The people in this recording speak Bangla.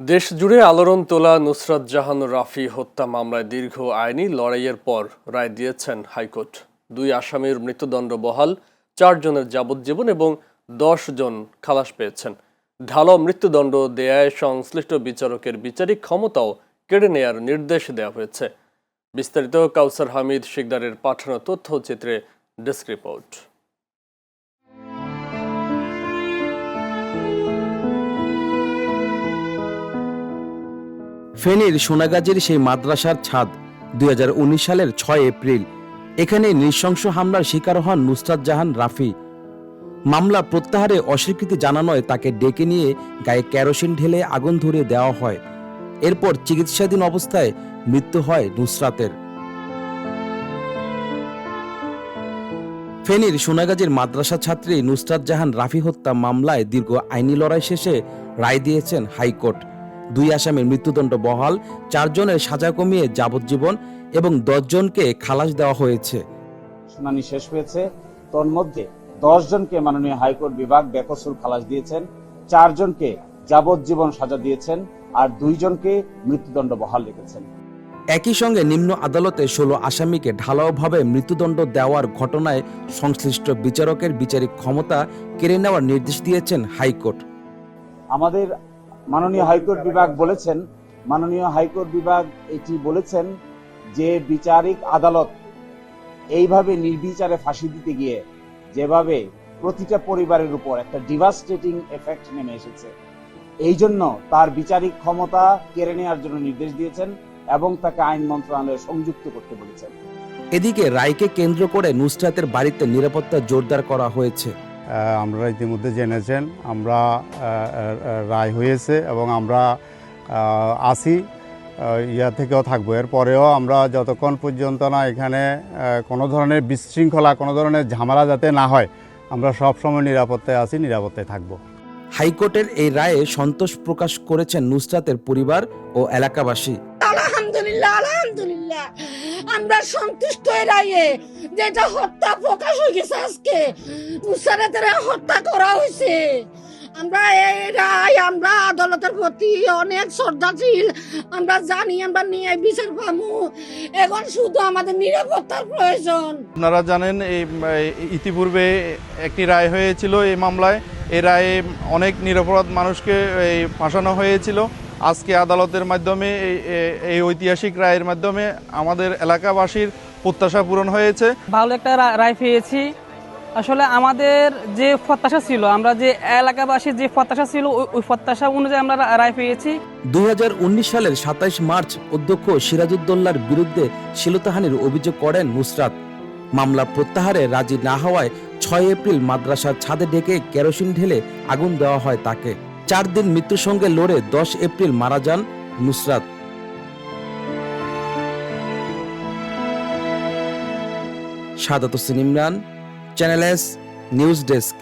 দেশজুড়ে আলোড়ন তোলা নুসরাত জাহান রাফি হত্যা মামলায় দীর্ঘ আইনি লড়াইয়ের পর রায় দিয়েছেন হাইকোর্ট। 2 আসামির মৃত্যুদণ্ড বহাল, 4 জনের যাবজ্জীবন এবং 10 জন খালাস পেয়েছেন। ঢালাও মৃত্যুদণ্ড দেয়ায় সংশ্লিষ্ট বিচারকের বিচারিক ক্ষমতাও কেড়ে নেয়ার নির্দেশ দেওয়া হয়েছে। বিস্তারিত কাউসার হামিদ শিকদারের পাঠানো তথ্যচিত্রে ডেস্ক রিপোর্ট। ফেনীর সোনাগাজীর সেই মাদ্রাসার ছাদ 2019 সালের 6 এপ্রিল। এখানে নৃশংস হামলার শিকার হন নুসরাত জাহান রাফি। মামলা প্রত্যাহারে অস্বীকৃতি জানানোয় তাকে ডেকে নিয়ে গায়ে কেরোসিন ঢেলে আগুন ধরিয়ে দেওয়া হয়। এরপর চিকিৎসাধীন অবস্থায় মৃত্যু হয় নুসরাতের। ফেনীর সোনাগাজীর মাদ্রাসা ছাত্রী নুসরাত জাহান রাফি হত্যা মামলায় দীর্ঘ আইনি লড়াই শেষে রায় দিয়েছেন হাইকোর্ট। 2 আসামির মৃত্যুদণ্ড বহাল, 4 জনের সাজা কমিয়ে যাবজ্জীবন এবং 10 জনকে খালাস দেওয়া হয়েছে। শুনানি শেষ হয়েছে। তন্মধ্যে 10 জনকে মাননীয় হাইকোর্ট বিভাগ বেকসুর খালাস দিয়েছেন, 4 জনকে যাবজ্জীবন সাজা দিয়েছেন আর 2 জনকে মৃত্যুদণ্ড বহাল রেখেছেন। একই সঙ্গে নিম্ন আদালতে 16 আসামিকে ঢালাওভাবে মৃত্যুদণ্ড দেওয়ার ঘটনায় সংশ্লিষ্ট বিচারকের বিচারিক ক্ষমতা কেড়ে নেওয়ার নির্দেশ দিয়েছেন হাইকোর্ট। আমাদের মাননীয় হাইকোর্ট বিভাগ এটি বলেছেন যে বিচারিক আদালত এইভাবে নির্বিচারে ফাঁসি দিতে গিয়ে যেভাবে প্রতিটা পরিবারের উপর একটা ডিভাস্টেটিং এফেক্ট নেমে এসেছে, এই জন্য তার বিচারিক ক্ষমতা কেড়ে নেওয়ার জন্য নির্দেশ দিয়েছেন এবং তাকে আইন মন্ত্রণালয়ে সংযুক্ত করতে বলেছেন। এদিকে রায়কে কেন্দ্র করে নুসরাতের বাড়িতে নিরাপত্তা জোরদার করা হয়েছে। আমরা ইতিমধ্যে জেনেছেন আমরা রায় হয়েছে এবং আমরা আসি থেকেও থাকবো। এরপরেও আমরা যতক্ষণ পর্যন্ত না এখানে কোনো ধরনের বিশৃঙ্খলা, কোনো ধরনের ঝামেলা যাতে না হয়, আমরা সবসময় নিরাপত্তায় আছি, নিরাপত্তায় থাকবো। হাইকোর্টের এই রায়ে সন্তোষ প্রকাশ করেছেন নুসরাতের পরিবার ও এলাকাবাসী। আলহামদুলিল্লাহ, আমরা সন্তুষ্ট এই রায়ে, যেটা হত্যা প্রকাশ হয়ে গেছে। আজকে নুসরাতের হত্যা করা হয়েছে। আমরা এই রায়, আমরা আদালতের প্রতি অনেক শ্রদ্ধাশীল। আমরা জানি আমরা নিয়ে বিচার পাবো। এখন শুধু আমাদের নিরাপত্তার প্রয়োজন। আপনারা জানেন ইতিপূর্বে একটি রায় হয়েছিল এই মামলায়। এই রায়ে অনেক নিরপরাধ মানুষকে ফাঁসানো হয়েছিল। আজকে আদালতের মাধ্যমে এই ঐতিহাসিক রায়ের মাধ্যমে আমাদের এলাকাবাসীর প্রত্যাশা পূরণ হয়েছে। ভালো একটা রায় পেয়েছি। আসলে আমাদের যে প্রত্যাশা ছিল, আমরা যে এলাকাবাসীর যে প্রত্যাশা ছিল, ওই প্রত্যাশা অনুযায়ী আমরা রায় পেয়েছি। 2019 সালের 27 মার্চ অধ্যক্ষ সিরাজউদ্দৌলার বিরুদ্ধে শ্লীলতাহানির অভিযোগ করেন নুসরাত। মামলা প্রত্যাহারে রাজি না হওয়ায় 6 এপ্রিল মাদ্রাসার ছাদে ডেকে কেরোসিন ঢেলে আগুন দেওয়া হয় তাকে। 4 দিন মৃত্যুর সঙ্গে লড়ে 10 এপ্রিল মারা যান Nusrat. Sadat Hossain Imran, channel S news desk.